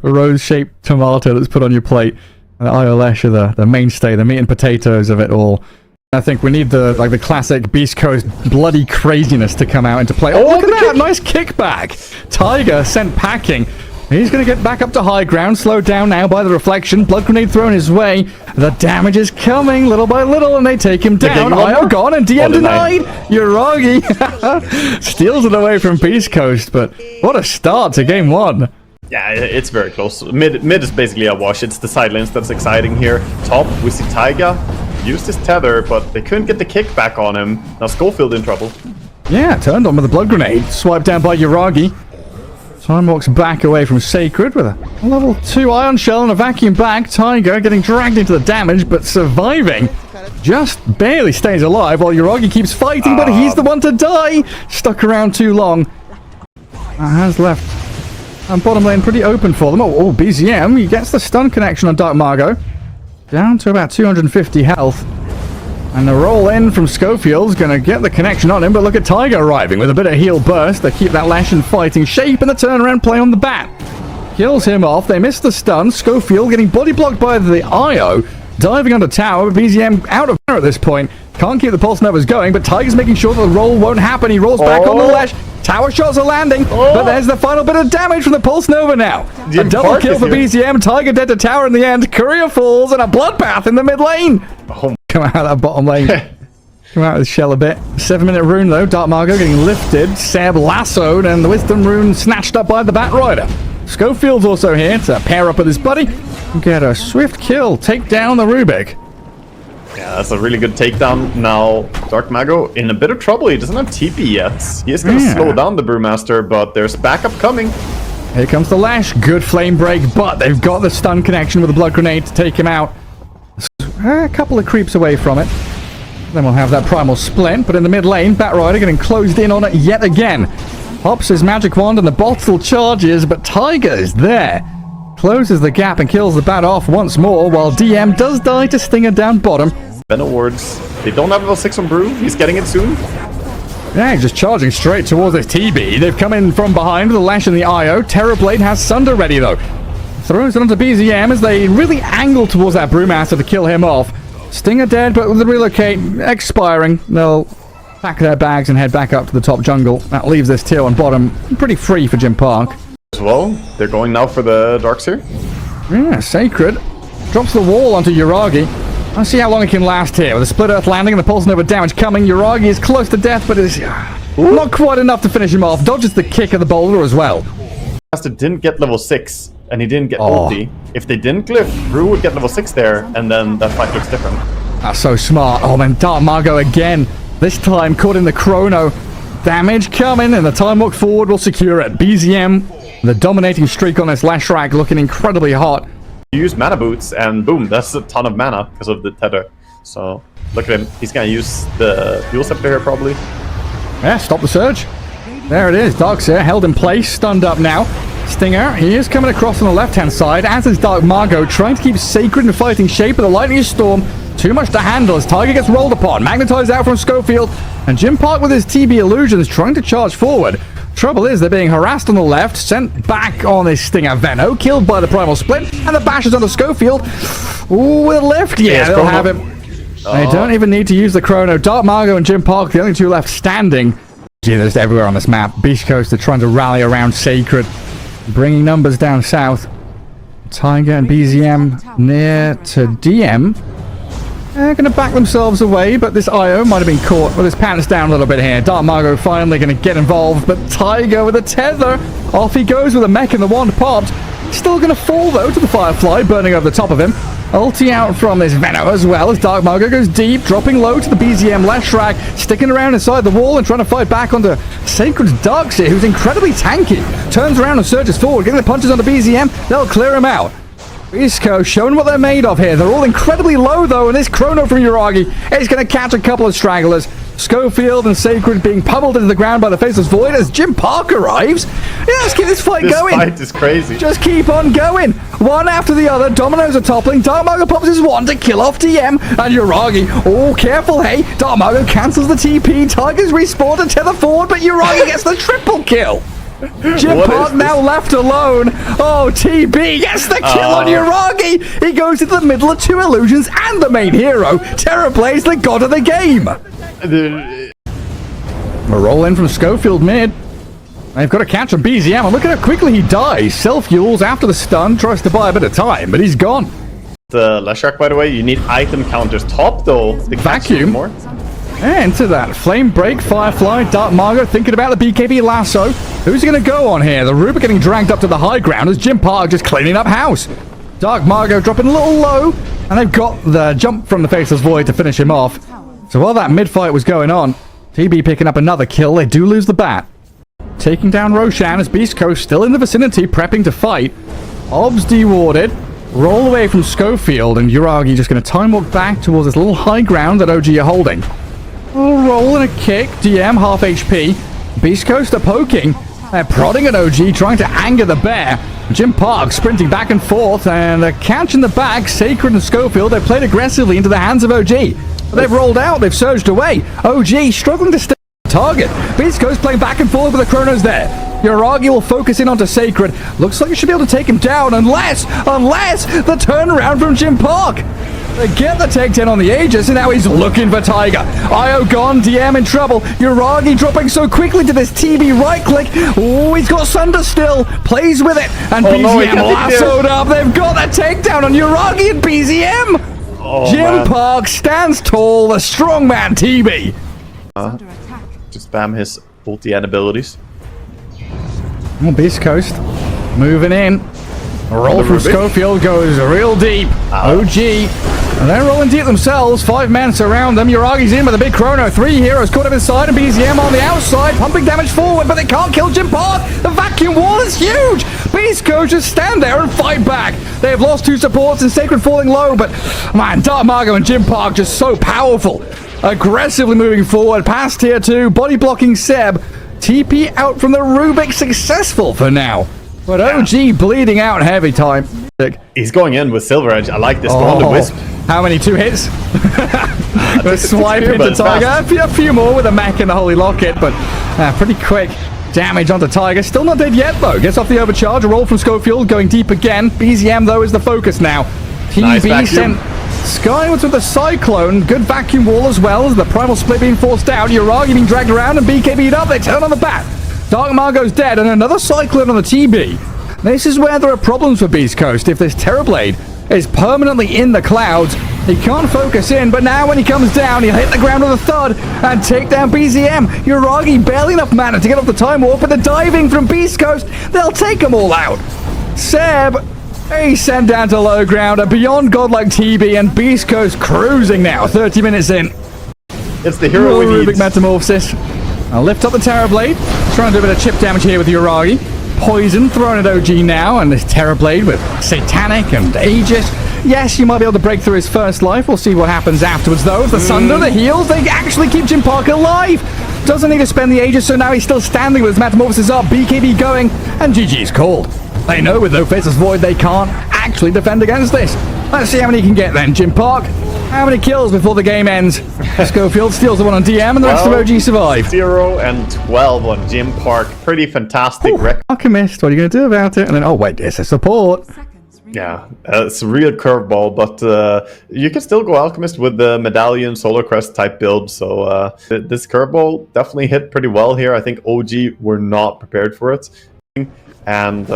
rose-shaped tomato that's put on your plate. And the Eyelash are the mainstay, the meat and potatoes of it all. I think we need the classic Beastcoast bloody craziness to come out into play. Oh, look at that! Nice kickback! Taiga sent packing. He's going to get back up to high ground, slowed down now by the reflection. Blood grenade thrown his way. The damage is coming little by little, and they take him down. IO gone, and DM denied. Yuragi steals it away from Beastcoast, but what a start to game one. Yeah, it's very close. Mid is basically a wash. It's the side lanes that's exciting here. Top, we see Taiga used his tether, but they couldn't get the kickback on him. Now Scofield in trouble. Yeah, turned on with a blood grenade. Swiped down by Yuragi. Time walks back away from Sacred with a level 2 ion shell and a vacuum bag. Taiga getting dragged into the damage, but surviving. Just barely stays alive while Yuragi keeps fighting, but he's the one to die. Stuck around too long. Has left. And bottom lane pretty open for them. Oh, BZM, he gets the stun connection on DarkMago. Down to about 250 health. And the roll in from Scofield's going to get the connection on him, but look at Taiga arriving with a bit of heal burst. They keep that Lash and fighting shape, and the turnaround play on the bat. Kills him off. They miss the stun. Scofield getting body blocked by the IO. Diving under tower, but BZM out of power at this point. Can't keep the pulse numbers going, but Taiga's making sure that the roll won't happen. He rolls back on the Lash. Tower shots are landing, but there's the final bit of damage from the Pulse Nova now. A double kill for BZM. Taiga dead to tower in the end. Courier falls, and a bloodbath in the mid lane. Come out of that bottom lane. Come out of the shell a bit. 7-minute rune though. DarkMago getting lifted. Seb lassoed, and the Wisdom rune snatched up by the Bat Rider. Scofield's also here to pair up with his buddy and get a swift kill. Take down the Rubik. Yeah, that's a really good takedown. Now, DarkMago in a bit of trouble. He doesn't have TP yet. He is going to slow down the Brewmaster, but there's backup coming. Here comes the Lash. Good flame break, but they've got the stun connection with the blood grenade to take him out. A couple of creeps away from it. Then we'll have that primal splint, but in the mid lane, Bat Rider getting closed in on it yet again. Pops his magic wand and the bottle charges, but Taiga is there. Closes the gap and kills the bat off once more, while DM does die to Stinger down bottom. Venom wards. They don't have level 6 on Brew. He's getting it soon. Yeah, just charging straight towards his TB. They've come in from behind with the Lash and the IO. Terrorblade has Sunder ready though. Throws it onto BZM as they really angle towards that Brewmaster to kill him off. Stinger dead, but with the relocate expiring, they'll pack their bags and head back up to the top jungle. That leaves this tier on bottom pretty free for JimPark. As well, they're going now for the Darks here. Yeah, Sacred drops the wall onto Yuragi. Let's see how long it can last here. With the Split Earth landing and the Pulse Nova damage coming, Yuragi is close to death, but is not quite enough to finish him off. Dodges the kick of the boulder as well. Master didn't get level 6, and he didn't get ulti. If they didn't glyph, Brew would get level 6 there, and then that fight looks different. That's so smart. Oh man, DarkMago again. This time caught in the chrono. Damage coming, and the time walk forward will secure it. BZM, the dominating streak on this Lash rack, looking incredibly hot. You use mana boots, and boom, that's a ton of mana because of the tether. So look at him. He's gonna use the Fuel Scepter here probably. Yeah, stop the surge. There it is. Dark's here, held in place, stunned up now. Stinger, he is coming across on the left-hand side, as is DarkMago, trying to keep Sacred in fighting shape, but the lightning storm too much to handle as Taiga gets rolled upon. Magnetized out from Scofield, and JimPark with his TB illusions trying to charge forward. Trouble is, they're being harassed on the left, sent back on this Stinger Veno, killed by the Primal Split, and the bashes onto Scofield. Ooh, with a lift. Yeah, they'll have him. They don't even need to use the chrono. DarkMago and JimPark, the only two left standing. Gee, they're just everywhere on this map. Beastcoast are trying to rally around Sacred, bringing numbers down south. Taiga and BZM near to DM. They're going to back themselves away, but this IO might have been caught with his pants down a little bit here. DarkMago finally going to get involved, but Taiga with a tether. Off he goes with a mech and the wand popped. Still going to fall, though, to the Firefly, burning over the top of him. Ulti out from this Veno as well as DarkMago goes deep, dropping low to the BZM Leshrac, sticking around inside the wall and trying to fight back onto Sacred's Darkseer, who's incredibly tanky. Turns around and surges forward, getting the punches onto BZM. They'll clear him out. Beastcoast showing what they're made of here. They're all incredibly low, though, and this chrono from Yuragi is going to catch a couple of stragglers. Scofield and Sacred being pummeled into the ground by the Faceless Void as JimPark arrives. Yeah, let's keep this fight going. This fight is crazy. Just keep on going. One after the other. Dominoes are toppling. DarkMago pops his wand to kill off DM. And Yuragi, oh, careful, hey. DarkMago cancels the TP. Tigers respawn to tether forward, but Yuragi gets the triple kill. JimPark now left alone. Oh, TB gets the kill on Yuragi. He goes into the middle of two illusions and the main hero. Terra plays the god of the game. A roll in from Scofield mid. They've got to catch him. BZM, and look at how quickly he dies. Self-fuels after the stun, tries to buy a bit of time, but he's gone. The Leshak, by the way, you need item counters. Top, though. The Vacuum. More. And to that, Flame Break, Firefly, DarkMago thinking about the BKB lasso. Who's he going to go on here? The Ruber getting dragged up to the high ground as JimPark just cleaning up house. DarkMago dropping a little low, and they've got the jump from the Faceless Void to finish him off. So while that mid-fight was going on, TB picking up another kill. They do lose the bat. Taking down Roshan as Beastcoast still in the vicinity, prepping to fight. Obs dewarded. Roll away from Scofield, and Yuragi just going to time walk back towards this little high ground that OG are holding. A roll and a kick. DM half HP. Beastcoast are poking. They're prodding at OG, trying to anger the bear. JimPark sprinting back and forth, and a catch in the back. Sacred and Scofield, they played aggressively into the hands of OG. But they've rolled out, they've surged away. OG struggling to stay on target. Beastcoast playing back and forth with the Chronos there. Yuragi will focus in onto Sacred. Looks like he should be able to take him down unless the turnaround from JimPark. They get the takedown on the Aegis, and now he's looking for Taiga. IO gone, DM in trouble. Yuragi dropping so quickly to this TB right click. Oh, he's got Sunder still. Plays with it, and BZM lassoed up. They've got that takedown on Yuragi and BZM. JimPark stands tall, the strongman TB. To spam his ulti and abilities. Oh, Beastcoast moving in. A roll from Scofield goes real deep. OG. And they're rolling deep themselves. 5 men surround them. Yuragi's in with a big chrono. 3 heroes caught up inside, and BZM on the outside, pumping damage forward, but they can't kill JimPark. The vacuum wall is huge. Beastcoast just stand there and fight back. They have lost 2 supports and Sacred falling low, but man, DarkMago and JimPark just so powerful. Aggressively moving forward past tier 2, body blocking Seb. TP out from the Rubik, successful for now. But OG bleeding out heavy time. He's going in with Silver Edge. I like this. Go on the Wisp. How many? 2 hits? Swipe into Taiga. A few more with a mech and the Holy Locket, but pretty quick damage onto Taiga. Still not dead yet, though. Gets off the overcharge. A roll from Scofield, going deep again. BZM, though, is the focus now. TB sent skywards with the Cyclone. Good vacuum wall as well as the Primal Split being forced out. Yuragi being dragged around and BKB'd up. They turn on the bat. DarkMago's dead, and another Cyclone on the TB. This is where there are problems for Beastcoast. If this Terrorblade is permanently in the clouds, he can't focus in, but now when he comes down, he'll hit the ground with a thud and take down BZM. Yuragi barely enough mana to get off the Time Warp, but the diving from Beastcoast, they'll take them all out. Seb, he's sent down to low ground, a beyond godlike TB, and Beastcoast cruising now, 30 minutes in. It's the hero we need. Rubik Metamorphosis. I'll lift up the Terrorblade. Trying to do a bit of chip damage here with Yuragi. Poison thrown at OG now, and this Terrorblade with Satanic and Aegis. Yes, you might be able to break through his first life. We'll see what happens afterwards, though. The Sunder, the heals, they actually keep JimPark alive. Doesn't need to spend the Aegis, so now he's still standing with his Metamorphosis up. BKB going, and GG's called. They know with no Faceless Void, they can't actually defend against this. Let's see how many he can get then. JimPark, how many kills before the game ends? Scofield steals the one on DM, and the rest of OG survive. 0 and 12 on JimPark. Pretty fantastic record. Alchemist, what are you going to do about it? And then, oh wait, it's a support. Yeah, it's a real curveball, but you can still go Alchemist with the Medallion, Solar Crest type build, so this curveball definitely hit pretty well here. I think OG were not prepared for it. And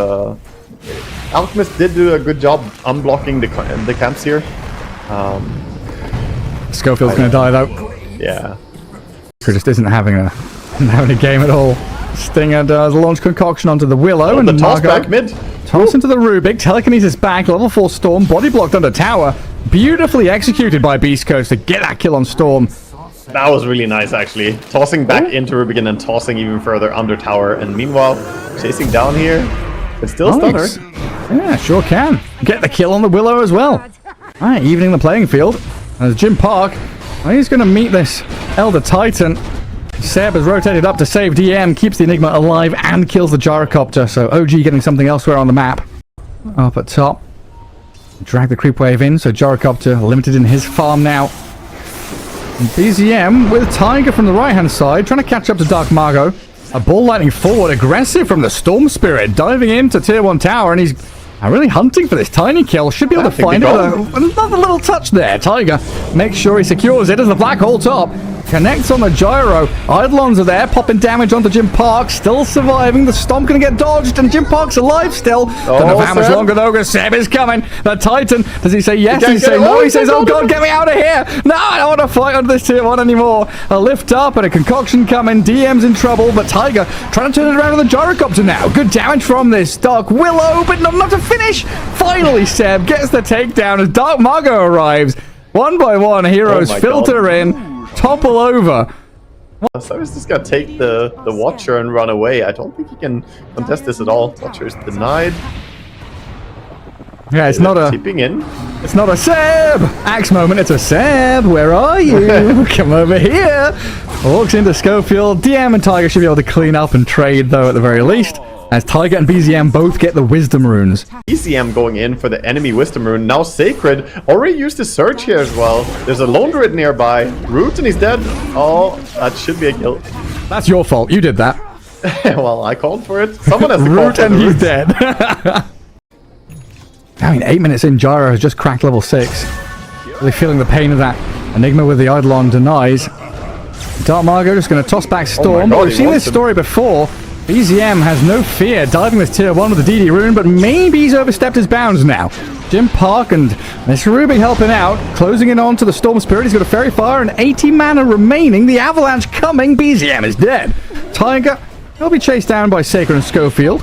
Alchemist did do a good job unblocking the camps here. Scofield's going to die, though. Yeah. He just isn't having a game at all. Stinger does launch Concoction onto the Willow, and the toss back mid. Toss into the Rubik, telekinesis back, level 4 Storm, body blocked under tower. Beautifully executed by Beastcoast to get that kill on Storm. That was really nice, actually. Tossing back into Rubik and then tossing even further under tower. And meanwhile, chasing down here, it's still stunner. Yeah, sure can. Get the kill on the Willow as well. Alright, evening the playing field. As JimPark, he's going to meet this Elder Titan. Seb has rotated up to save DM, keeps the Enigma alive, and kills the Gyrocopter. So OG getting something elsewhere on the map. Up at top. Drag the creep wave in, so Gyrocopter limited in his farm now. And BZM with Taiga from the right-hand side, trying to catch up to DarkMago. A ball lightning forward, aggressive from the Storm Spirit, diving into tier 1 tower, and he's really hunting for this tiny kill. Should be able to find it with another little touch there. Taiga makes sure he secures it as the black hole top connects on the gyro. Eidolons are there, popping damage onto JimPark, still surviving. The stomp gonna get dodged, and JimPark's alive still. Don't know how much longer though, because Seb is coming. The Titan, does he say yes? Does he say no? He says, oh god, get me out of here. No, I don't want to fight under this tier 1 anymore. A lift up and a concoction coming. DM's in trouble, but Taiga trying to turn it around with the gyrocopter now. Good damage from this Dark Willow, but not enough to finish. Finally, Seb gets the takedown as DarkMago arrives. One by one, heroes filter in. Topple over. So he's just gonna take the Watcher and run away. I don't think he can contest this at all. Watcher is denied. Yeah, it's not a keeping in. It's not a Seb axe moment. It's a Seb. Where are you? Come over here. Walks into Scofield. DM and Taiga should be able to clean up and trade though at the very least. As Taiga and BZM both get the Wisdom runes. BZM going in for the enemy Wisdom rune. Now Sacred already used his Surge here as well. There's a Lone Druid nearby. Root and he's dead. Oh, that should be a kill. That's your fault. You did that. Well, I called for it. Someone has to call Root for and the he's root. dead. I mean, 8 minutes in, Gyro has just cracked level 6. Really feeling the pain of that. Enigma with the Eidolon denies. DarkMago just going to toss back Storm. God, We've seen this story before. BZM has no fear diving this tier 1 with the DD rune, but maybe he's overstepped his bounds now. JimPark and Miss Ruby helping out, closing in on to the Storm Spirit. He's got a Fairy Fire and 80 mana remaining. The Avalanche coming. BZM is dead. Taiga will be chased down by Sacred and Scofield.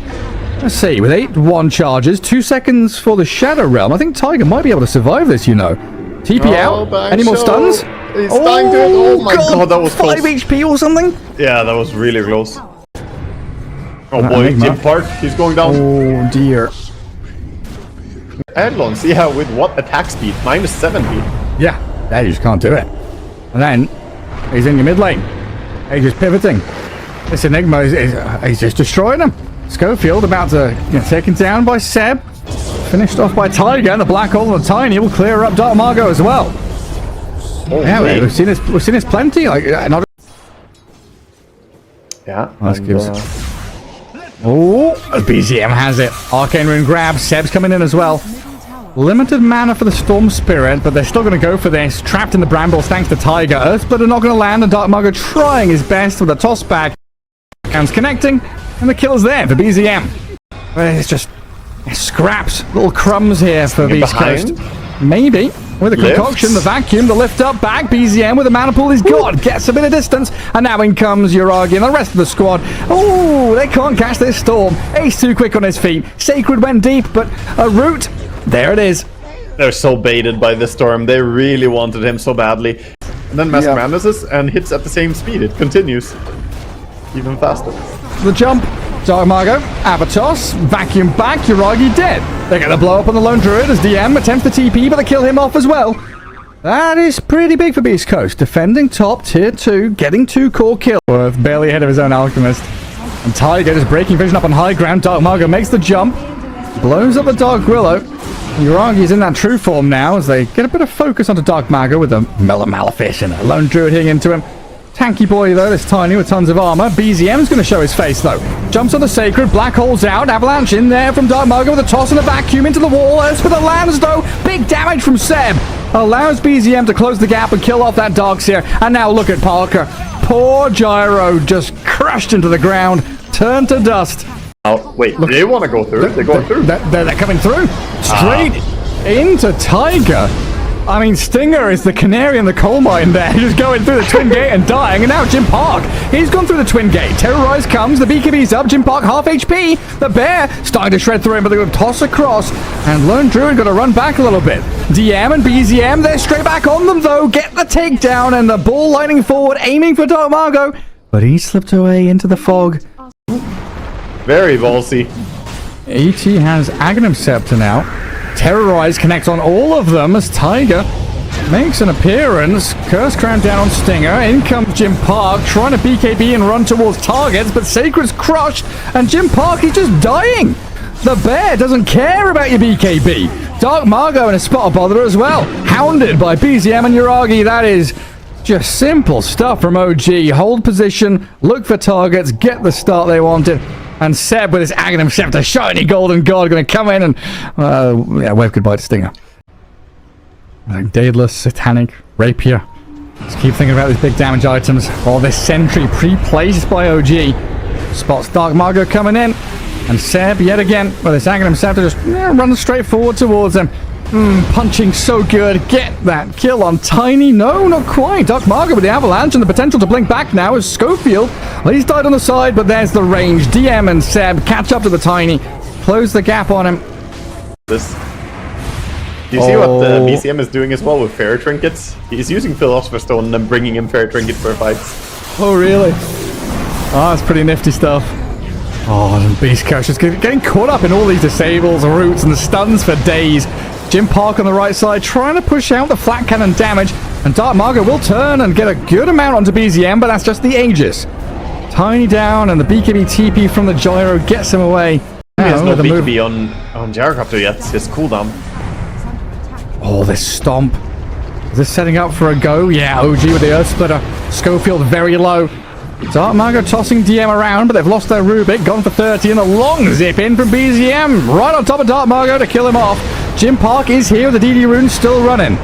Let's see, with 8-1 charges, 2 seconds for the Shadow Realm. I think Taiga might be able to survive this, you know. TP out. Any more stuns? He's dying to it. Oh my god, that was 5 close. HP or something? Yeah, that was really close. Oh boy, JimPark, he's going down. Oh dear. Eidolons, yeah, with what attack speed? -70. Yeah, you just can't do it. And then, he's in your mid lane. He's just pivoting. This Enigma he's just destroying him. Scofield about to get taken down by Seb. Finished off by Taiga, and the Black Hole and the Tiny will clear up DarkMago as well. Oh, yeah, we've seen this plenty. Like, not. Yeah. That's good. Oh, BZM has it. Arcane Rune grab. Seb's coming in as well. Limited mana for the Storm Spirit, but they're still going to go for this. Trapped in the Brambles thanks to Taiga. Earthsplitter not going to land, and DarkMago trying his best with a toss back. Hands connecting, and the kill's there for BZM. But it's just scraps, little crumbs here for Beastcoast. Maybe. With a concoction, the vacuum, the lift up, back, BZM with the mana pool he's got, gets a bit of distance, and now in comes Yuragi and the rest of the squad. Oh, they can't catch this Storm. Ace too quick on his feet. Sacred went deep, but a root, there it is. They're so baited by the Storm. They really wanted him so badly. And then Master Madnesses and hits at the same speed. It continues. Even faster. The jump. DarkMago, Avatos, vacuum back, Yuragi dead. They're going to blow up on the Lone Druid as DM attempts the TP, but they kill him off as well. That is pretty big for Beastcoast. Defending top, tier 2, getting 2 core kills. Worth barely ahead of his own Alchemist. And Taiga just breaking vision up on high ground. DarkMago makes the jump, blows up the Dark Willow. Yuragi's in that true form now as they get a bit of focus onto DarkMago with a Malefice and a Lone Druid hitting into him. Tanky boy though, this Tiny with tons of armor. BZM's going to show his face though. Jumps on the Sacred, Black Hole's out. Avalanche in there from DarkMago with a toss and a vacuum into the wall. Earthsplitter lands though. Big damage from Seb. Allows BZM to close the gap and kill off that Darkseer. And now look at Parker. Poor Gyro just crushed into the ground. Turned to dust. Oh, wait, look, they want to go through. They're going through. They're coming through. Straight into Taiga. I mean, Stinger is the canary in the coal mine there. Just going through the twin gate and dying. And now JimPark. He's gone through the twin gate. Terrorize comes. The BKB's up. JimPark half HP. The bear starting to shred through him, but they're going to toss across. And Lone Druid got to run back a little bit. DM and BZM, they're straight back on them though. Get the takedown and the ball lining forward, aiming for DarkMago. But he slipped away into the fog. Very ballsy. ET has Aghanim Scepter now. Terrorize connects on all of them as Taiga makes an appearance. Curse Crown down on Stinger. In comes JimPark trying to BKB and run towards targets, but Sacred's crushed and JimPark is just dying. The bear doesn't care about your BKB. DarkMago in a spot of bother as well. Hounded by BZM and Yuragi. That is Just simple stuff from OG. Hold position, look for targets, get the start they wanted. And Seb with his Aghanim Scepter, shiny golden god, going to come in and wave goodbye to Stinger. Daedalus, Satanic, Rapier. Just keep thinking about these big damage items. Oh, this Sentry pre-placed by OG. Spots DarkMago coming in. And Seb, yet again, with his Aghanim Scepter, just runs straight forward towards him. Punching so good. Get that kill on Tiny. No, not quite. DarkMago with the avalanche and the potential to blink back now is Scofield. Well, he's died on the side, but there's the range. DM and Seb catch up to the Tiny. Close the gap on him. Do you see what the BCM is doing as well with Fairy Trinkets? He's using Philosopher's Stone and then bringing in Fairy Trinket for fights. Oh, really? Oh, that's pretty nifty stuff. Oh, and Beastcoast just getting caught up in all these disables, roots, and the stuns for days. JimPark on the right side trying to push out the flat cannon damage, and DarkMago will turn and get a good amount onto BZM, but that's just the Aegis. Tiny down, and the BKB TP from the Gyro gets him away. He has no BKB on Gyrocopter yet, his cooldown. Oh, this stomp. Is this setting up for a go? Yeah, OG with the Earth Splitter. Schofield very low. DarkMago tossing DM around, but they've lost their Rubik. Gone for 30, and a long zip in from BZM. Right on top of DarkMago to kill him off. JimPark is here with the DD rune still running.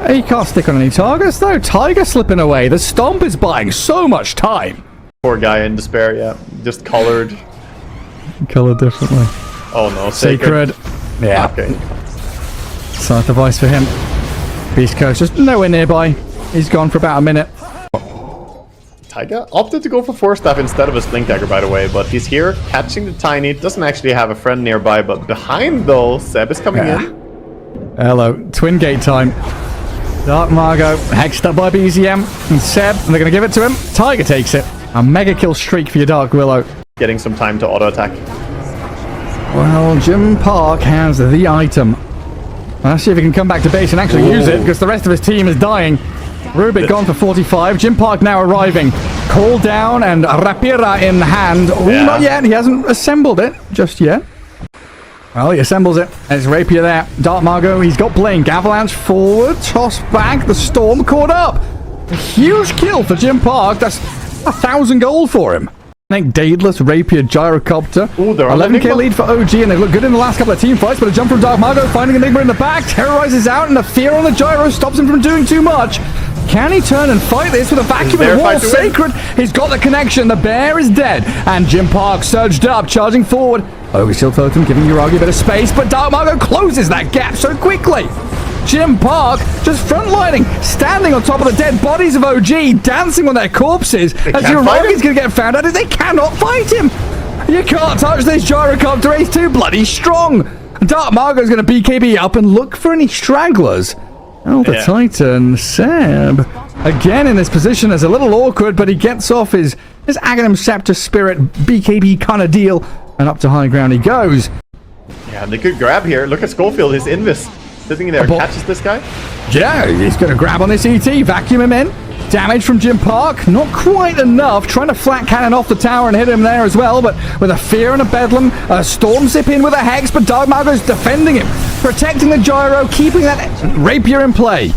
He can't stick on any targets though. Taiga slipping away. The stomp is buying so much time. Poor guy in despair, yeah. Just colored. Colored differently. Oh no, Sacred. Yeah. Okay. Side device for him. Beastcoast just nowhere nearby. He's gone for about a minute. Taiga opted to go for Force Staff instead of a Slink Dagger, by the way, but he's here catching the Tiny. Doesn't actually have a friend nearby, but behind though, Seb is coming in. Hello, Twin Gate time. DarkMago hexed up by BZM and Seb, and they're going to give it to him. Taiga takes it. A mega kill streak for your Dark Willow. Getting some time to auto attack. Well, JimPark has the item. Let's see if he can come back to base and actually use it, because the rest of his team is dying. Rubik gone for 45. JimPark now arriving. Call down and Rapira in hand. Oh, yeah. Not yet. He hasn't assembled it just yet. Well, he assembles it. There's Rapier there. DarkMago, he's got Blink. Avalanche forward. Toss back. The Storm caught up. A huge kill for JimPark. That's 1,000 gold for him. I think Daedalus, Rapier, Gyrocopter. Ooh, 11k lead for OG, and they look good in the last couple of team fights, but a jump from DarkMago, finding Enigma in the back, terrorizes out, and the fear on the Gyro stops him from doing too much. Can he turn and fight this with a vacuum in the wall? Sacred, he's got the connection, the bear is dead, and JimPark surged up, charging forward. Shield Totem giving Yuragi a bit of space, but DarkMago closes that gap so quickly. JimPark just frontlining, standing on top of the dead bodies of OG, dancing on their corpses, as Yuragi's going to get found out. They cannot fight him. You can't touch this Gyrocopter, he's too bloody strong. DarkMago's going to BKB up and look for any stragglers. Oh, the Titan, Seb, again in this position is a little awkward, but he gets off his Aghanim Scepter Spirit BKB kind of deal, and up to high ground he goes. Yeah, they could grab here. Look at Scofield, his Invis. Sitting there, catches this guy. Yeah, he's going to grab on this ET, vacuum him in. Damage from JimPark, not quite enough. Trying to flat cannon off the tower and hit him there as well, but with a Fear and a Bedlam, a Storm Zip in with a Hex, but DarkMago's defending him, protecting the Gyro, keeping that Rapier in play.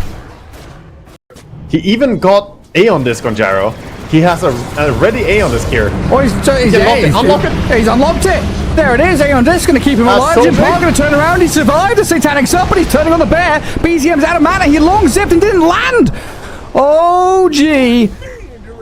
He even got Aeon Disc on Gyro. He has a ready Aeon Disc here. Oh, he's unlocked it. There it is, Aeon Disc going to keep him alive. So JimPark going to turn around. He survived the Satanic's up, but he's turning on the bear. BZM's out of mana. He long zipped and didn't land. Oh, gee.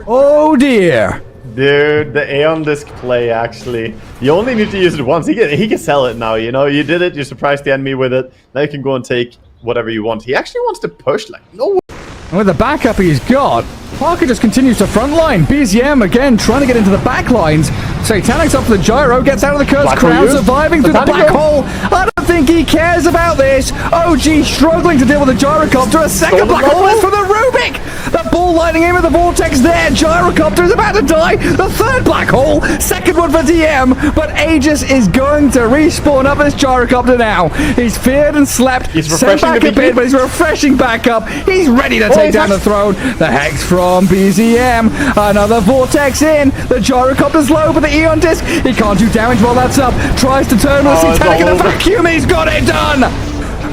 Oh, dear. Dude, the Aeon Disc play, actually. You only need to use it once. He can sell it now, you know? You did it, you surprised the enemy with it. Now you can go and take whatever you want. He actually wants to push, like, no way. And with the backup he's got, Parker just continues to frontline. BZM again trying to get into the back lines. Satanic's up for the Gyro, gets out of the cursed crown, surviving through the black hole. I don't think he cares about this. OG struggling to deal with the Gyrocopter. A second black hole is for the Rubik. The ball lighting in with the vortex there. Gyrocopter is about to die. The third black hole, second one for DM. But Aegis is going to respawn up this Gyrocopter now. He's feared and slept. He's sent back a bit, but he's refreshing back up. He's ready to take down the throne. The Hex from BZM. Another vortex in. The Gyrocopter's low, but the Aeon Disc, he can't do damage while that's up. Tries to turn with Satanic in a vacuum. He's got it done.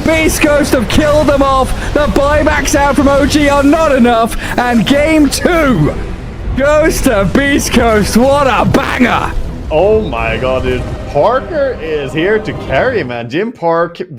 Beastcoast have killed them off. The buybacks out from OG are not enough. And game 2 goes to Beastcoast. What a banger. Oh my god, dude. Parker is here to carry, man. JimPark